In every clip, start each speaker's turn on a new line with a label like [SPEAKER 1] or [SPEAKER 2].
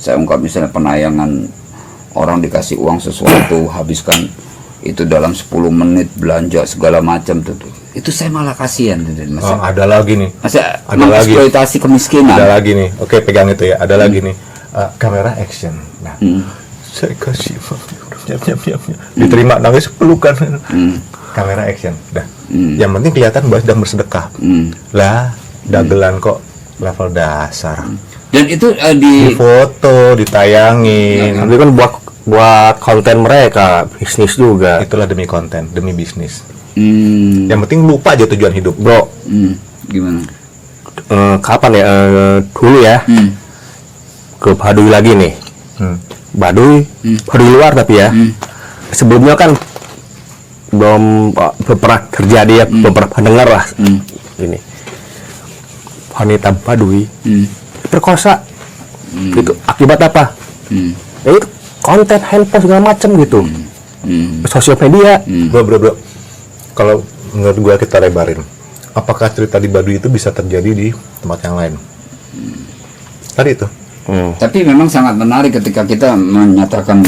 [SPEAKER 1] saya ungkap misalnya penayangan orang dikasih uang sesuatu, habiskan itu dalam 10 menit belanja segala macam tuh. Itu saya malah kasihan tuh.
[SPEAKER 2] Oh, ada lagi nih.
[SPEAKER 1] Masa
[SPEAKER 2] Ada lagi.
[SPEAKER 1] eksploitasi kemiskinan.
[SPEAKER 2] Ada lagi nih. Oke, pegang itu ya. Ada lagi nih. Kamera action. Nah, saya kasih diterima nangis pelukan. Kamera action. Dah. Yang penting kelihatan bahwa sedang bersedekah. Lah, dagelan kok level dasar.
[SPEAKER 1] Dan itu
[SPEAKER 2] Di foto, ditayangin.
[SPEAKER 3] Tapi kan buat konten mereka, bisnis juga.
[SPEAKER 2] Itulah demi konten, demi bisnis.
[SPEAKER 1] hmm,
[SPEAKER 2] Yang penting lupa aja tujuan hidup, bro.
[SPEAKER 1] gimana?
[SPEAKER 3] Kapan ya? Dulu ya, ke Baduy lagi nih. Baduy luar tapi ya. Sebelumnya kan belum pernah terjadi ya, belum pernah dengar lah. Ini wanita Baduy perkosa. Itu akibat apa? Ya itu konten handphone segala macam gitu. Sosial media.
[SPEAKER 2] Bro. Kalau menurut gua kita lebarin. Apakah cerita di Baduy itu bisa terjadi di tempat yang lain? Tadi itu.
[SPEAKER 1] Tapi memang sangat menarik ketika kita menyatakan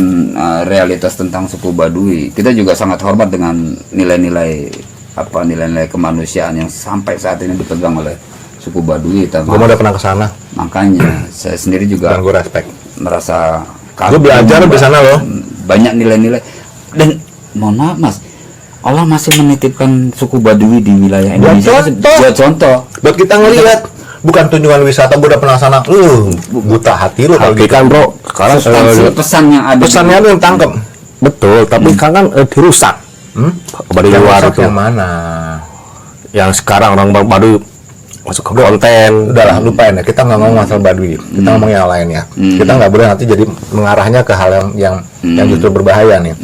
[SPEAKER 1] realitas tentang suku Baduy. Kita juga sangat hormat dengan nilai-nilai kemanusiaan yang sampai saat ini dipegang oleh suku Baduy.
[SPEAKER 2] Gua udah pernah ke sana
[SPEAKER 1] Makanya saya sendiri juga
[SPEAKER 2] dan gua respect.
[SPEAKER 1] merasa
[SPEAKER 2] Gua belajar di sana loh.
[SPEAKER 1] banyak nilai-nilai. Dan mohon maaf Mas, Allah masih menitipkan suku Baduy di wilayah Indonesia buat contoh.
[SPEAKER 2] Buat kita ngelihat, bukan tunjungan wisata. Gua udah pernah sana. Buta hati lu kalau
[SPEAKER 3] Tapi
[SPEAKER 2] gitu.
[SPEAKER 3] kan bro, sekarang
[SPEAKER 1] Substansi pesan yang ada
[SPEAKER 2] Pesannya lu yang tangkep.
[SPEAKER 3] betul, tapi kan dirusak. Baduy
[SPEAKER 2] Yang
[SPEAKER 3] luar
[SPEAKER 2] rusak
[SPEAKER 3] itu.
[SPEAKER 2] yang mana?
[SPEAKER 3] Yang sekarang orang Baduy masuk ke konten.
[SPEAKER 2] Udahlah, lupain ya. Kita nggak ngomong masalah Baduy. Kita ngomong yang lain ya. Kita nggak boleh nanti jadi mengarahnya ke hal yang justru berbahaya nih.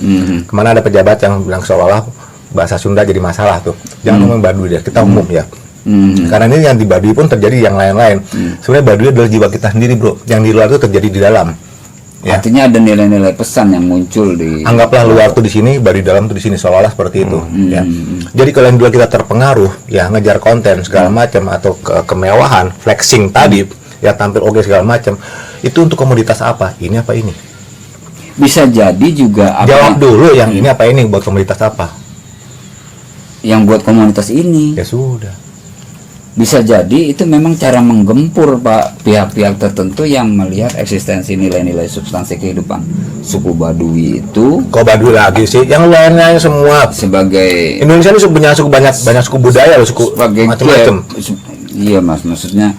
[SPEAKER 2] Kemana ada pejabat yang bilang seolah-olah bahasa Sunda jadi masalah tuh. Jangan ngomong Baduy deh. Kita umum ya. Karena ini yang di Baduy pun terjadi yang lain-lain. Sebenarnya Baduy adalah jiwa kita sendiri, bro. Yang di luar itu terjadi di dalam. Ya.
[SPEAKER 1] Artinya ada nilai-nilai pesan yang muncul di
[SPEAKER 2] Anggaplah luar tuh di sini, Baduy dalam tuh di sini, seolah-olah seperti itu. Ya. Jadi kalau yang dua kita terpengaruh, ya ngejar konten segala macam atau kemewahan, flexing tadi, ya tampil oke segala macam, itu untuk komoditas apa? Ini apa ini?
[SPEAKER 1] bisa jadi juga
[SPEAKER 2] Jawab dulu yang ini apa ini buat komoditas apa?
[SPEAKER 1] yang buat komunitas ini.
[SPEAKER 2] Ya sudah.
[SPEAKER 1] Bisa jadi itu memang cara menggempur Pak pihak-pihak tertentu yang melihat eksistensi nilai-nilai substansi kehidupan suku Baduy itu.
[SPEAKER 2] Kok Baduy lagi sih? Yang lainnya semua.
[SPEAKER 1] Sebagai
[SPEAKER 2] Indonesia ini punya suku banyak suku budaya loh, suku
[SPEAKER 1] sebagai
[SPEAKER 2] macam-macam.
[SPEAKER 1] Iya Mas, maksudnya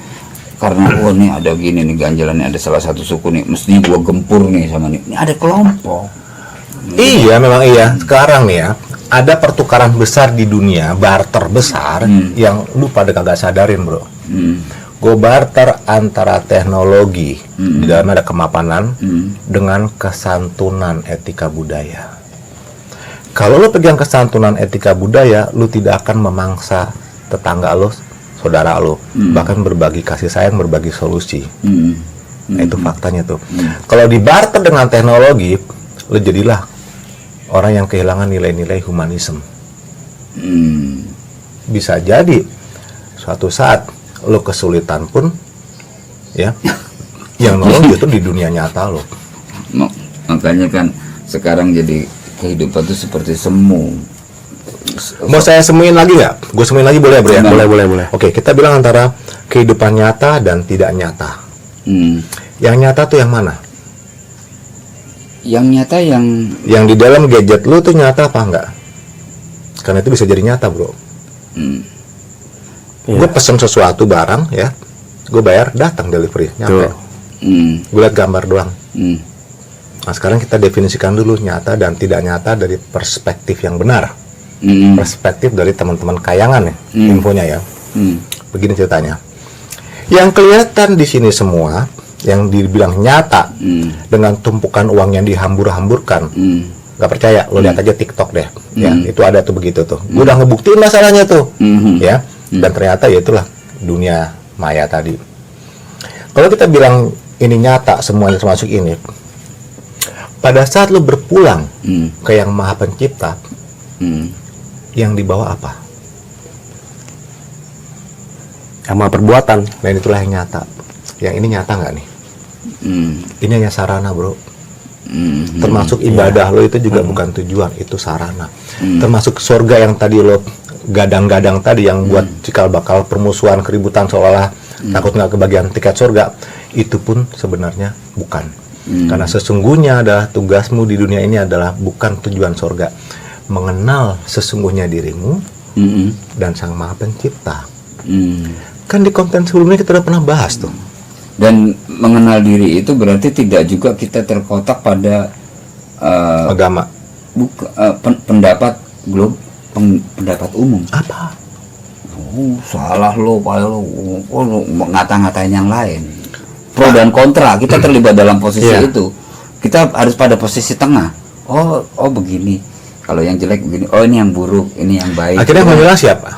[SPEAKER 1] karena oh nih ada gini nih ganjalannya, ada salah satu suku nih mestinya gua gempur nih sama nih. Ini ada kelompok.
[SPEAKER 2] Iya, memang iya. Sekarang nih ya, ada pertukaran besar di dunia, barter besar yang lu pada kagak sadarin, bro. Gue barter antara teknologi, di dalamnya ada kemapanan, dengan kesantunan etika budaya. Kalau lu pegang kesantunan etika budaya, lu tidak akan memangsa tetangga lu, saudara lu, bahkan berbagi kasih sayang, berbagi solusi. Nah, itu faktanya tuh. Kalau dibarter dengan teknologi, lu jadilah orang yang kehilangan nilai-nilai humanisme. Bisa jadi suatu saat lo kesulitan pun, ya, yang nolong itu di dunia nyata lo.
[SPEAKER 1] Makanya kan sekarang jadi kehidupan itu seperti semu.
[SPEAKER 2] Mau saya semuin lagi nggak? Gue semuin lagi boleh ya, bro ya?
[SPEAKER 3] Boleh.
[SPEAKER 2] Oke, kita bilang antara kehidupan nyata dan tidak nyata. Yang nyata tuh yang mana?
[SPEAKER 1] Yang nyata
[SPEAKER 2] yang di dalam gadget lu tuh nyata apa enggak? Karena itu bisa jadi nyata, bro. Gue pesen sesuatu barang ya, gue bayar, datang delivery, nyampe. Gue liat gambar doang. Nah sekarang kita definisikan dulu nyata dan tidak nyata dari perspektif yang benar. Perspektif dari teman-teman kayangan ya, infonya ya. Begini ceritanya. Yang kelihatan di sini semua, yang dibilang nyata dengan tumpukan uang yang dihambur-hamburkan, nggak percaya, lo lihat aja TikTok deh, ya itu ada tuh begitu tuh. Gue udah ngebuktiin masalahnya tuh, ya, dan ternyata ya itulah dunia maya tadi. Kalau kita bilang ini nyata semuanya termasuk ini, pada saat lo berpulang ke yang Maha Pencipta, yang dibawa apa?
[SPEAKER 3] Sama perbuatan.
[SPEAKER 2] Dan itulah yang nyata. Yang ini nyata nggak nih? Ini hanya sarana, bro. Termasuk ibadah lo itu juga bukan tujuan, itu sarana. Termasuk surga yang tadi lo gadang-gadang tadi yang buat cikal bakal permusuhan, keributan seolah takut nggak kebagian tiket surga, itu pun sebenarnya bukan. Karena sesungguhnya adalah tugasmu di dunia ini adalah bukan tujuan surga, mengenal sesungguhnya dirimu dan Sang Maha Pencipta. Kan di konten sebelumnya kita udah pernah bahas tuh.
[SPEAKER 1] Dan mengenal diri itu berarti tidak juga kita terkotak pada
[SPEAKER 2] Agama.
[SPEAKER 1] pendapat pendapat umum.
[SPEAKER 2] Apa?
[SPEAKER 1] Salah lo, lo ngata-ngatain yang lain. Pro dan kontra, kita terlibat dalam posisi itu. Kita harus pada posisi tengah. Oh begini. Kalau yang jelek begini. Oh ini yang buruk, ini yang baik.
[SPEAKER 2] Akhirnya yang menilai siapa?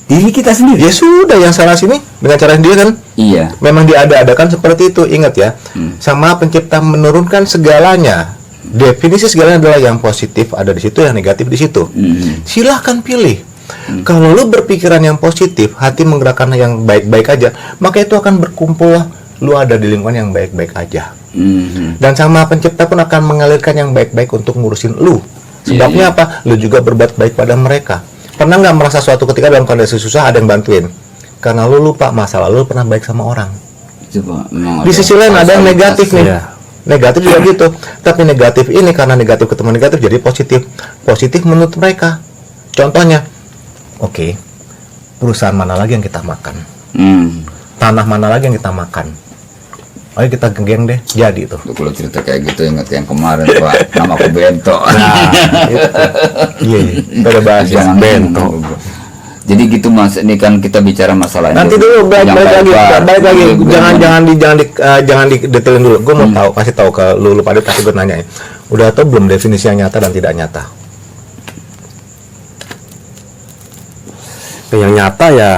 [SPEAKER 1] Diri kita sendiri.
[SPEAKER 2] Ya sudah, yang salah sini dengan cara dia kan.
[SPEAKER 1] Iya.
[SPEAKER 2] Memang diada-adakan seperti itu. Ingat ya, Sang Maha Pencipta menurunkan segalanya. Definisi segalanya adalah yang positif ada di situ, yang negatif di situ. Silahkan pilih. Kalau lu berpikiran yang positif, hati menggerakkan yang baik-baik aja, maka itu akan berkumpul. Lu ada di lingkungan yang baik-baik aja. Dan Sang Maha Pencipta pun akan mengalirkan yang baik-baik untuk ngurusin lu. Sebabnya apa? Lu juga berbuat baik pada mereka. Pernah nggak merasa suatu ketika dalam kondisi susah ada yang bantuin? Karena lu lupa masa lalu lu pernah baik sama orang.
[SPEAKER 1] Coba,
[SPEAKER 2] Di sisi lain ada yang negatif nih. Negatif juga gitu. Tapi negatif ini karena negatif ketemu negatif jadi positif. Positif menurut mereka. Contohnya, oke, perusahaan mana lagi yang kita makan? Tanah mana lagi yang kita makan? Ayo kita geng deh, jadi tuh.
[SPEAKER 1] Kalau cerita kayak gitu ingat yang kemarin Pak, nama aku Bento.
[SPEAKER 2] Nah, iya, kita udah bahas
[SPEAKER 1] Jangan
[SPEAKER 2] Bento.
[SPEAKER 1] Jadi gitu Mas, ini kan kita bicara masalah
[SPEAKER 2] Nanti dulu balik lagi, jangan didetailin dulu. Gue mau tahu, kasih tahu ke lu pada pasti gue nanya. Udah tahu belum definisi yang nyata dan tidak nyata?
[SPEAKER 3] Yang nyata ya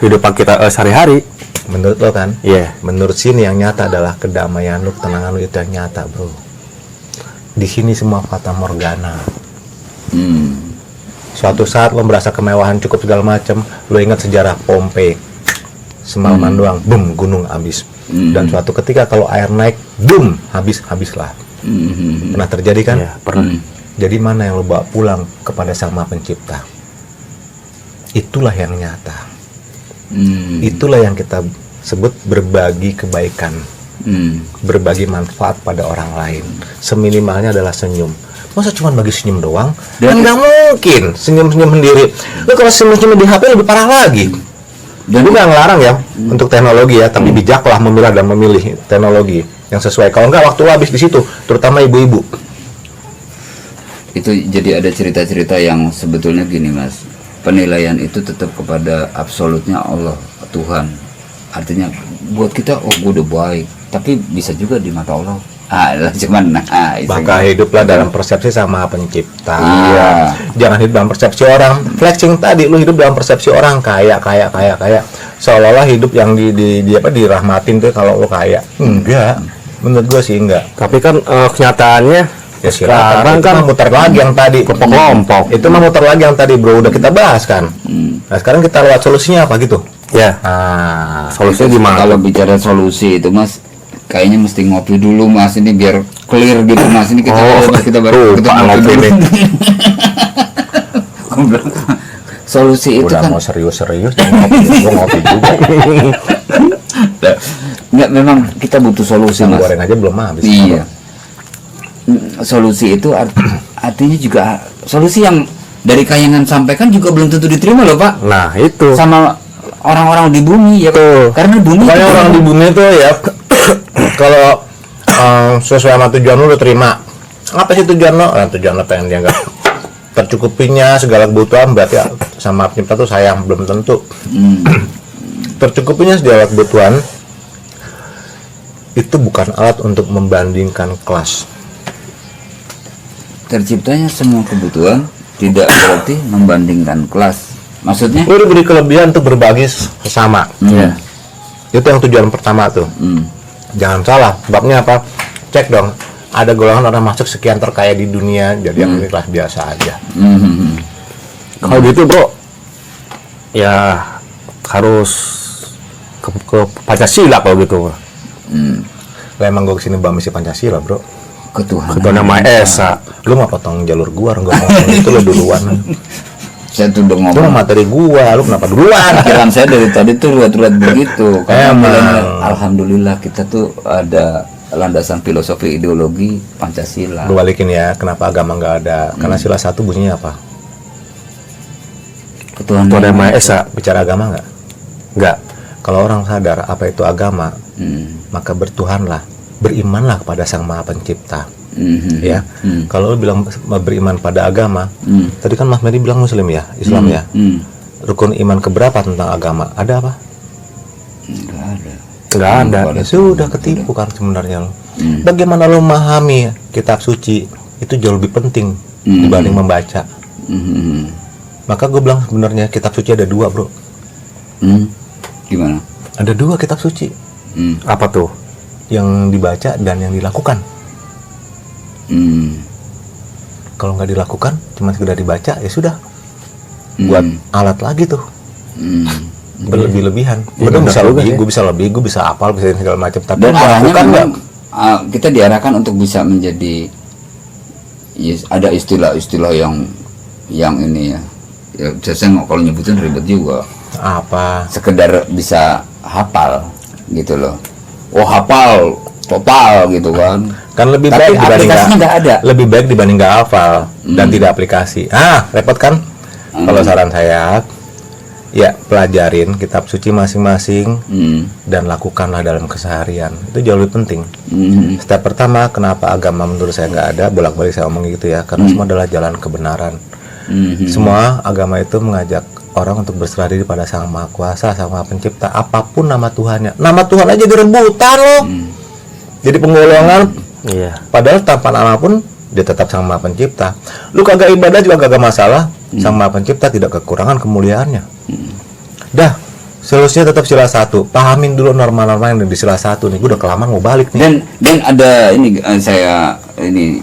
[SPEAKER 3] kehidupan kita sehari-hari.
[SPEAKER 2] Menurut lo kan?
[SPEAKER 3] Iya.
[SPEAKER 2] Menurut sini yang nyata adalah kedamaian lu, ketenangan lu, itu yang nyata, bro. Di sini semua fata morgana. Suatu saat lo merasa kemewahan cukup segala macam, lo ingat sejarah Pompei. Semalaman doang, boom, gunung habis. Dan suatu ketika kalau air naik, boom, habislah. Pernah terjadi kan?
[SPEAKER 3] Iya, pernah.
[SPEAKER 2] Jadi mana yang lo bawa pulang kepada Sang Maha Pencipta? Itulah yang nyata. Itulah yang kita sebut berbagi kebaikan, berbagi manfaat pada orang lain. Seminimalnya adalah senyum. Masa cuma bagi senyum doang? Dan nggak mungkin senyum-senyum sendiri. Lo kalau senyum-senyum di HP lebih parah lagi. Dan gue nggak ngelarang ya untuk teknologi ya, tapi bijaklah memilah dan memilih teknologi yang sesuai. Kalau nggak waktu lo habis di situ, terutama ibu-ibu.
[SPEAKER 1] Itu jadi ada cerita-cerita yang sebetulnya gini Mas. Penilaian itu tetap kepada absolutnya Allah, Tuhan. Artinya buat kita, oh gue udah baik, tapi bisa juga di mata Allah cuman
[SPEAKER 2] maka hiduplah dalam persepsi Sama Pencipta.
[SPEAKER 1] Iya.
[SPEAKER 2] Jangan hidup dalam persepsi orang. Flexing tadi, lu hidup dalam persepsi orang kaya. Seolah-olah hidup yang dirahmatin tuh kalau lu kaya. Enggak. Menurut gue sih enggak.
[SPEAKER 3] Tapi kan kenyataannya
[SPEAKER 2] Ya sekarang kan muter lagi yang tadi
[SPEAKER 3] kelompok.
[SPEAKER 2] Itu mah muter lagi yang tadi, bro, udah kita bahas kan. Nah sekarang kita lihat solusinya apa gitu.
[SPEAKER 3] Ya. Solusinya gimana?
[SPEAKER 1] Kalau bicara solusi itu Mas, kayaknya mesti ngopi dulu Mas, ini biar clear gitu Mas. Ini kita baru ngopi dulu. Solusi itu
[SPEAKER 2] udah
[SPEAKER 1] kan
[SPEAKER 2] mau serius ngopi, gua ngopi juga.
[SPEAKER 1] Enggak, memang kita butuh solusi Mas.
[SPEAKER 2] Goreng aja belum habis.
[SPEAKER 1] Iya. Solusi itu artinya juga solusi yang dari Kayangan sampaikan juga belum tentu diterima loh Pak.
[SPEAKER 3] Nah itu
[SPEAKER 1] Sama orang-orang di bumi ya.
[SPEAKER 3] Tuh.
[SPEAKER 1] Karena bumi
[SPEAKER 2] Pokoknya orang di bumi itu ya kalau sesuai sama tujuan lu terima. Apa sih tujuan lo? Tujuan lo pengen dianggap tercukupinya segala kebutuhan, berarti Sama Pencipta tuh sayang, belum tentu. Tercukupinya segala kebutuhan itu bukan alat untuk membandingkan kelas.
[SPEAKER 1] Terciptanya semua kebutuhan tidak berarti membandingkan kelas. Maksudnya?
[SPEAKER 2] Lu diberi kelebihan untuk berbagi sesama.
[SPEAKER 1] Iya.
[SPEAKER 2] Itu yang tujuan pertama tuh. Jangan salah, sebabnya apa? Cek dong, ada golongan orang masuk sekian terkaya di dunia, jadi yang ini kelas biasa aja.
[SPEAKER 3] kalau gitu bro, ya harus ke Pancasila kalau gitu.
[SPEAKER 2] Lah emang gue kesini bawa misi Pancasila, bro.
[SPEAKER 3] Ketuhanan Maha Esa.
[SPEAKER 2] Lu mau potong jalur gua, orang gua ngomong itu lu duluan.
[SPEAKER 1] Saya tuh udah
[SPEAKER 2] Itu
[SPEAKER 1] ngomong.
[SPEAKER 2] materi gua, lu kenapa duluan?
[SPEAKER 1] Pikiran saya dari tadi tuh ruwet-ruwet begitu. Karena
[SPEAKER 2] Emang.
[SPEAKER 1] milenial, alhamdulillah kita tuh ada landasan filosofi ideologi Pancasila.
[SPEAKER 2] Gue balikin ya, kenapa agama nggak ada? Karena sila 1 bunyinya apa?
[SPEAKER 3] Ketuhanan Maha Esa.
[SPEAKER 2] Bicara agama nggak?
[SPEAKER 3] Enggak.
[SPEAKER 2] Kalau orang sadar apa itu agama,
[SPEAKER 1] Hmm.
[SPEAKER 2] maka bertuhanlah, berimanlah kepada Sang Maha Pencipta.
[SPEAKER 1] Mhm.
[SPEAKER 2] Ya, kalau lu bilang beriman pada agama, tadi kan Mas Medi bilang Muslim ya, Islam ya.
[SPEAKER 1] Hmm.
[SPEAKER 2] Rukun iman keberapa tentang agama? Ada apa?
[SPEAKER 1] Enggak ada.
[SPEAKER 3] Enggak ada.
[SPEAKER 2] Ya sudah ketipu kan sebenarnya lo. Bagaimana lo memahami kitab suci itu jauh lebih penting dibanding membaca.
[SPEAKER 1] Mhm.
[SPEAKER 2] Maka gue bilang sebenarnya kitab suci ada 2, bro.
[SPEAKER 1] Gimana?
[SPEAKER 2] Ada 2 kitab suci,
[SPEAKER 3] Apa tuh?
[SPEAKER 2] yang dibaca dan yang dilakukan. Kalau nggak dilakukan, cuma sekedar dibaca, ya sudah. Buat alat lagi tuh, berlebih-lebihan.
[SPEAKER 3] Iya,
[SPEAKER 2] Gue
[SPEAKER 3] benar
[SPEAKER 2] bisa
[SPEAKER 3] juga
[SPEAKER 2] lebih,
[SPEAKER 3] ya.
[SPEAKER 2] gue bisa hafal, bisa segala macam. Tapi
[SPEAKER 1] Dan arahnya
[SPEAKER 2] melakukan nggak?
[SPEAKER 1] memang kita diarahkan untuk bisa menjadi ada istilah-istilah yang ini ya. Ya saya kalau nyebutin ribet juga.
[SPEAKER 2] Apa?
[SPEAKER 1] Sekedar bisa hafal gitu loh. Oh hafal total gitu kan.
[SPEAKER 2] Kan lebih
[SPEAKER 1] Tapi
[SPEAKER 2] baik dibanding
[SPEAKER 1] aplikasinya nggak ada.
[SPEAKER 2] Lebih baik dibanding nggak hafal dan tidak aplikasi. Repot kan? Kalau saran saya, ya pelajarin kitab suci masing-masing dan lakukanlah dalam keseharian. Itu jauh lebih penting. Step pertama, kenapa agama menurut saya nggak ada? Bolak-balik saya omong gitu ya, karena semua adalah jalan kebenaran. Semua agama itu mengajak orang untuk berserah diri pada Sang Maha Kuasa, Sang Maha Pencipta, apapun nama Tuhannya. Nama Tuhan aja direbutan loh. Jadi penggolongan.
[SPEAKER 3] Iya.
[SPEAKER 2] Padahal tanpa nama pun dia tetap Sang Maha Pencipta. Lu kagak ibadah juga kagak masalah. Sang Maha Pencipta tidak kekurangan kemuliaannya. Dah, solusinya tetap sila 1. Pahamin dulu norma-norma yang di sila 1 nih. Gue udah kelamaan mau balik nih.
[SPEAKER 1] Dan ada ini saya ini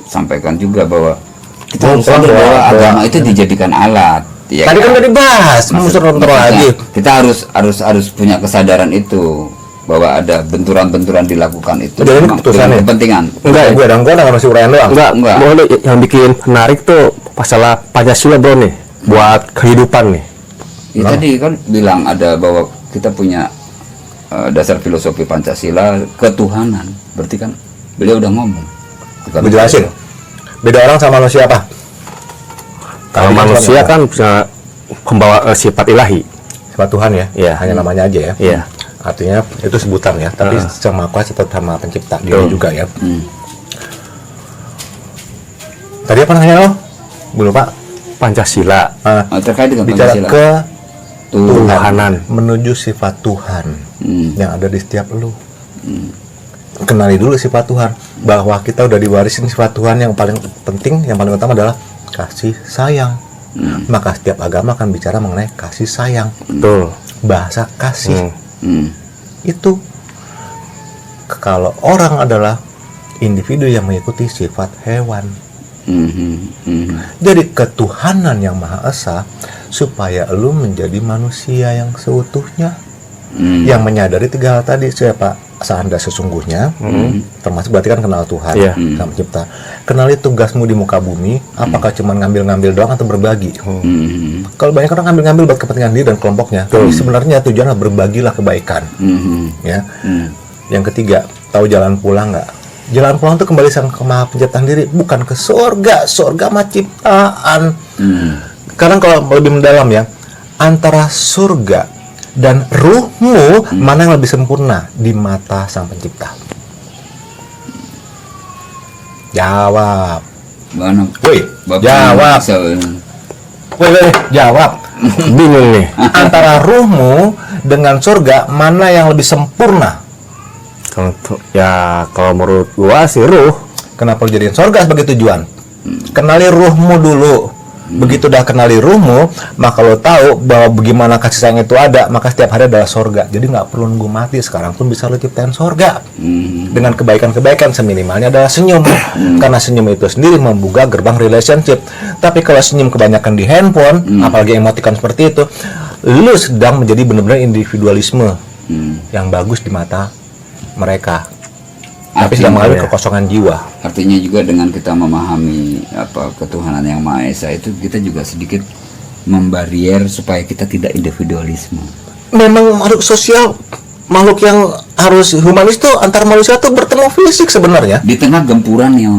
[SPEAKER 1] sampaikan juga bahwa kita harus sadar bahwa agama itu dijadikan alat. Ya
[SPEAKER 2] Tadi kan udah dibahas, muter-muter lagi.
[SPEAKER 1] Kita harus punya kesadaran itu bahwa ada benturan-benturan dilakukan itu
[SPEAKER 2] Udah, ini
[SPEAKER 1] memang
[SPEAKER 2] keputusan
[SPEAKER 1] dengan
[SPEAKER 2] ya?
[SPEAKER 1] kepentingan.
[SPEAKER 2] Enggak, gue nggak masih uraian doang.
[SPEAKER 3] Enggak. Boleh yang bikin menarik tuh masalah Pancasila, bro nih. Buat kehidupan nih.
[SPEAKER 1] Ya, tadi kan bilang ada bahwa kita punya dasar filosofi Pancasila ketuhanan. Berarti kan beliau udah ngomong.
[SPEAKER 2] Gue jelasin. Beda orang sama manusia apa?
[SPEAKER 3] Kalau manusia kan bisa membawa sifat ilahi.
[SPEAKER 2] Sifat Tuhan ya?
[SPEAKER 3] Iya.
[SPEAKER 2] Hanya namanya aja ya?
[SPEAKER 3] Iya.
[SPEAKER 2] Artinya itu sebutan ya, tapi Sang Maha Kuasa tetap Sama Pencipta dia juga ya. Tadi apa namanya lo? Gue lupa.
[SPEAKER 3] Pancasila.
[SPEAKER 1] Terkait dengan
[SPEAKER 2] Bicara
[SPEAKER 1] Pancasila.
[SPEAKER 2] ke
[SPEAKER 3] Tuhanan.
[SPEAKER 2] menuju sifat Tuhan yang ada di setiap lu. Kenali dulu sifat Tuhan, bahwa kita udah diwarisin sifat Tuhan yang paling penting, yang paling utama adalah kasih sayang. Maka setiap agama akan bicara mengenai kasih sayang.
[SPEAKER 3] Betul.
[SPEAKER 2] Bahasa kasih itu, kalau orang adalah individu yang mengikuti sifat hewan. Jadi ketuhanan yang Maha Esa supaya lu menjadi manusia yang seutuhnya, yang menyadari 3 hal tadi. Siapa Anda sesungguhnya, termasuk berarti kan kenal Tuhan, Sang Pencipta. Kenali tugasmu di muka bumi, apakah cuma ngambil-ngambil doang atau berbagi. Kalau banyak orang ngambil-ngambil buat kepentingan diri dan kelompoknya, tapi sebenarnya tujuannya berbagilah kebaikan. Ya. Yang ketiga, tahu jalan pulang nggak? Jalan pulang itu kembali Sang Maha Pencipta sendiri, bukan ke surga. Surga mah ciptaan. Sekarang kalau lebih mendalam ya, antara surga dan ruhmu, mana yang lebih sempurna di mata Sang Pencipta? Jawab.
[SPEAKER 1] Mana?
[SPEAKER 2] Woi, jawab. Woi, jawab.
[SPEAKER 3] Bingung nih.
[SPEAKER 2] Antara ruhmu dengan surga, mana yang lebih sempurna?
[SPEAKER 3] Kalau menurut gua sih ruh.
[SPEAKER 2] Kenapa lu jadiin surga sebagai tujuan? Kenali ruhmu dulu. Begitu udah kenali ruhmu, maka lo tahu bahwa bagaimana kasih sayang itu ada, maka setiap hari adalah surga. Jadi nggak perlu nunggu mati, sekarang pun bisa lo ciptain surga. Dengan kebaikan-kebaikan, seminimalnya adalah senyum. Karena senyum itu sendiri membuka gerbang relationship. Tapi kalau senyum kebanyakan di handphone, apalagi emoticon seperti itu, lo sedang menjadi benar-benar individualisme yang bagus di mata mereka. tapi sedang mengalami kekosongan jiwa.
[SPEAKER 1] Artinya juga dengan kita memahami apa ketuhanan yang Maha Esa itu, kita juga sedikit membarier supaya kita tidak individualisme.
[SPEAKER 2] Memang makhluk sosial, makhluk yang harus humanis tuh antar manusia tuh bertemu fisik sebenarnya.
[SPEAKER 1] Di tengah gempurannya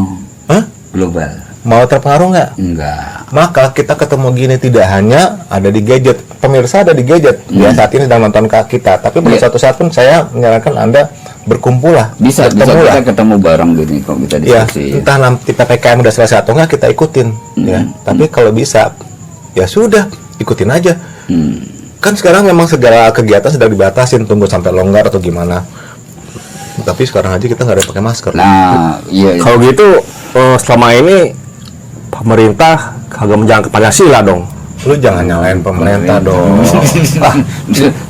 [SPEAKER 1] global.
[SPEAKER 2] Mau terpengaruh nggak?
[SPEAKER 1] Enggak.
[SPEAKER 2] Maka kita ketemu gini tidak hanya ada di gadget, pemirsa ada di gadget. Dia saat ini sedang nonton kita, tapi pada suatu saat pun saya menyarankan Anda berkumpul lah.
[SPEAKER 1] Bisa kita ketemu bareng gini kok, kita diskusi.
[SPEAKER 2] Ya, entah nanti PPKM udah selesai atau enggak, kita ikutin. Ya. Tapi kalau bisa, ya sudah, ikutin aja. Kan sekarang memang segala kegiatan sedang dibatasin, tunggu sampai longgar atau gimana. Tapi sekarang aja kita nggak ada pakai masker.
[SPEAKER 1] Nah, iya.
[SPEAKER 3] Kalau gitu selama ini pemerintah kagak menjalankan Pancasila dong.
[SPEAKER 2] Lu jangan nyalain pemerintah dong.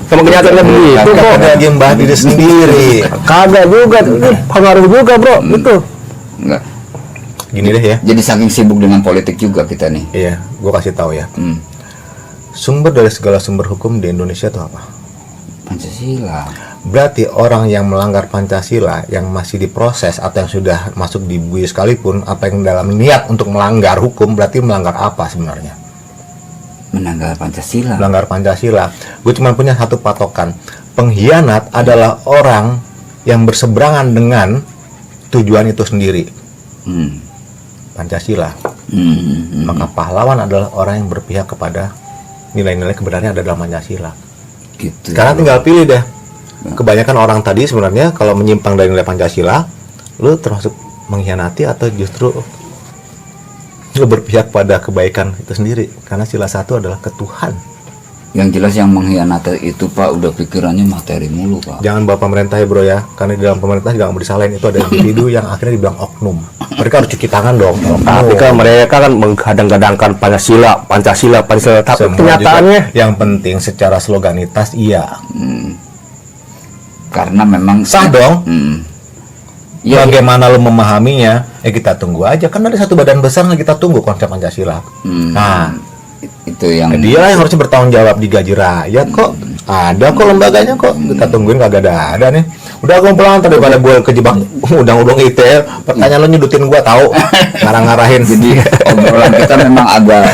[SPEAKER 3] Sama kenyataannya begitu kok.
[SPEAKER 2] Kita lagi membahas diri sendiri.
[SPEAKER 3] Kagak juga, itu pengaruh juga bro, itu.
[SPEAKER 1] Enggak.
[SPEAKER 2] Gini deh ya.
[SPEAKER 1] Jadi saking sibuk dengan politik juga kita nih.
[SPEAKER 2] Iya, gua kasih tahu ya. Sumber dari segala sumber hukum di Indonesia itu apa?
[SPEAKER 1] Pancasila.
[SPEAKER 2] Berarti orang yang melanggar Pancasila, yang masih diproses atau yang sudah masuk di BUI sekalipun, apa yang dalam niat untuk melanggar hukum, berarti melanggar apa sebenarnya?
[SPEAKER 1] Melanggar Pancasila.
[SPEAKER 2] Melanggar Pancasila. Gue cuma punya satu patokan. Pengkhianat adalah orang yang berseberangan dengan tujuan itu sendiri. Pancasila. Maka pahlawan adalah orang yang berpihak kepada nilai-nilai kebenaran yang ada dalam Pancasila.
[SPEAKER 1] Gitu.
[SPEAKER 2] Sekarang tinggal pilih deh. Kebanyakan orang tadi sebenarnya kalau menyimpang dari nilai Pancasila, lu termasuk mengkhianati atau justru lu berpihak pada kebaikan itu sendiri? Karena sila satu adalah ketuhan.
[SPEAKER 1] Yang jelas yang mengkhianati itu Pak udah pikirannya materi mulu Pak.
[SPEAKER 2] Jangan bawa pemerintah ya bro ya, karena di dalam pemerintah juga nggak mau disalahin, itu ada individu yang akhirnya dibilang oknum. Mereka harus cuci tangan dong.
[SPEAKER 3] Tapi kan mereka kan menggadang-gadangkan Pancasila. Tapi kenyataannya
[SPEAKER 2] yang penting secara sloganitas iya.
[SPEAKER 1] Karena memang
[SPEAKER 2] Sah dong.
[SPEAKER 1] Ya,
[SPEAKER 2] Bagaimana lu memahaminya? Ya kita tunggu aja. Kan ada satu badan besar yang kita tunggu konsep Pancasila. Nah,
[SPEAKER 1] itu yang
[SPEAKER 2] dia yang harusnya bertanggung jawab digaji rakyat kok. Ada kok lembaganya kok. Kita tungguin kagak ada nih. Udah aku pulang daripada gue kejebak undang-undang ITE. Pertanyaan lu nyudutin gue tahu. Ngarang-ngarahin.
[SPEAKER 1] Jadi obrolan kita memang agak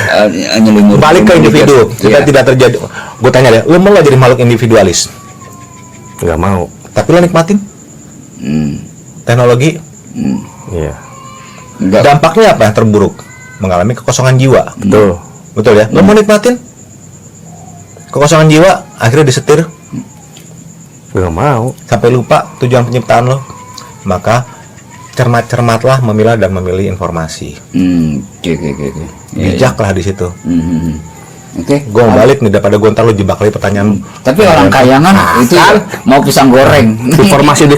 [SPEAKER 1] nyelimur.
[SPEAKER 2] Balik ke individu. Kita tidak terjadi. Gue tanya deh, lu mau nggak jadi makhluk individualis?
[SPEAKER 3] nggak mau.
[SPEAKER 2] Tapi lo nikmatin teknologi.
[SPEAKER 3] Iya.
[SPEAKER 2] Dampaknya apa yang terburuk? Mengalami kekosongan jiwa. Betul ya. Lo mau nikmatin kekosongan jiwa, akhirnya disetir,
[SPEAKER 3] nggak mau,
[SPEAKER 2] sampai lupa tujuan penciptaan lo. Maka cermatlah memilah dan memilih informasi.
[SPEAKER 1] Oke.
[SPEAKER 2] Bijaklah di situ.
[SPEAKER 1] Oke,
[SPEAKER 2] gue mau balik nih daripada gue ntar lo jebak lagi pertanyaan.
[SPEAKER 1] Tapi orang Kayangan itu kan mau pisang goreng.
[SPEAKER 3] Informasi di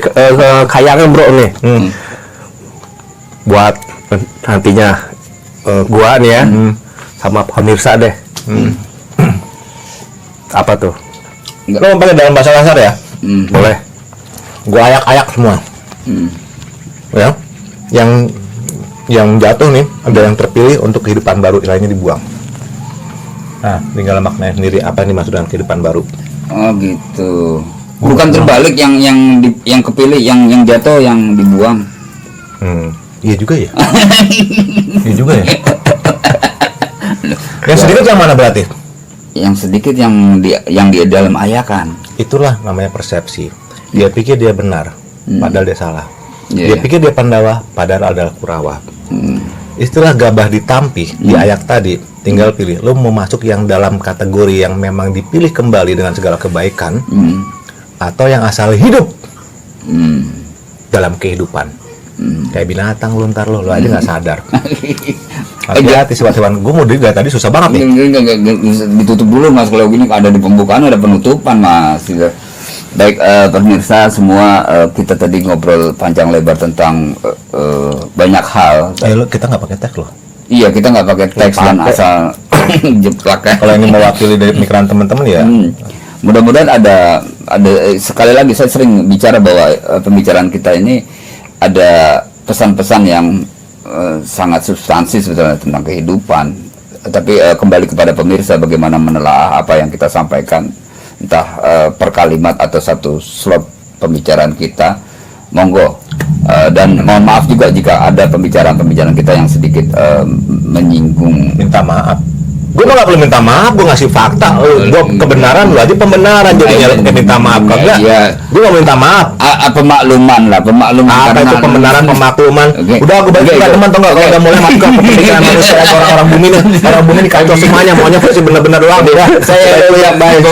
[SPEAKER 3] Kayangan bro nih. Buat nantinya gua nih ya, sama pemirsa deh. Apa tuh?
[SPEAKER 2] Lo mau pakai dalam bahasa kasar ya?
[SPEAKER 3] Boleh.
[SPEAKER 2] Gua ayak-ayak semua. Ya, yang jatuh nih ada yang terpilih untuk kehidupan baru, lainnya dibuang. Nah, tinggal maknanya sendiri apa yang dimaksud dengan kehidupan baru.
[SPEAKER 1] Oh gitu. Bukan terbalik, yang kepilih, yang jatuh yang dibuang.
[SPEAKER 2] Iya juga ya. Iya juga ya. Yang sedikit yang mana berarti?
[SPEAKER 1] Yang sedikit yang di dalam ayakan.
[SPEAKER 2] Itulah namanya persepsi. Dia pikir dia benar, padahal dia salah.
[SPEAKER 1] Dia
[SPEAKER 2] pikir dia Pandawa, padahal adalah Kurawa. Istilah gabah ditampih di ayak tadi, tinggal pilih. Lo mau masuk yang dalam kategori yang memang dipilih kembali dengan segala kebaikan, atau yang asal hidup dalam kehidupan. Kayak binatang lu ntar lo aja nggak sadar. Hati-hati hewan. Gue mau dari tadi susah banget nih.
[SPEAKER 1] Ditutup dulu Mas, kalau gini ada di pembukaan ada penutupan Mas. Baik pemirsa semua, kita tadi ngobrol panjang lebar tentang banyak hal.
[SPEAKER 2] Kita nggak pakai teks loh.
[SPEAKER 1] Iya, kita nggak pakai teks dan asal jeplak ya.
[SPEAKER 2] Kalau ini mewakili dari pemikiran teman-teman ya.
[SPEAKER 1] Mudah-mudahan ada sekali lagi saya sering bicara bahwa pembicaraan kita ini ada pesan-pesan yang sangat substansi sebetulnya tentang kehidupan. Tapi kembali kepada pemirsa bagaimana menelaah apa yang kita sampaikan, entah per kalimat atau satu slot pembicaraan kita. Monggo Dan mohon maaf juga jika ada pembicaraan-pembicaraan kita yang sedikit menyinggung.
[SPEAKER 2] Minta maaf. Gue mah gak perlu minta maaf, gue ngasih fakta. Gue kebenaran, lu aja pembenaran. Jadinya lu pakai minta maaf. Kalau enggak, gue gak minta maaf.
[SPEAKER 1] Pemakluman lah, pemakluman.
[SPEAKER 2] Apa itu pembenaran, pemakluman? Udah, gue balik ke teman, tau gak? Kalau udah mulai masuk ke pemikiran manusia, orang-orang bumi nih, orang bumi nih kacau semuanya, maunya versi bener-bener doang.
[SPEAKER 1] Saya yang baik.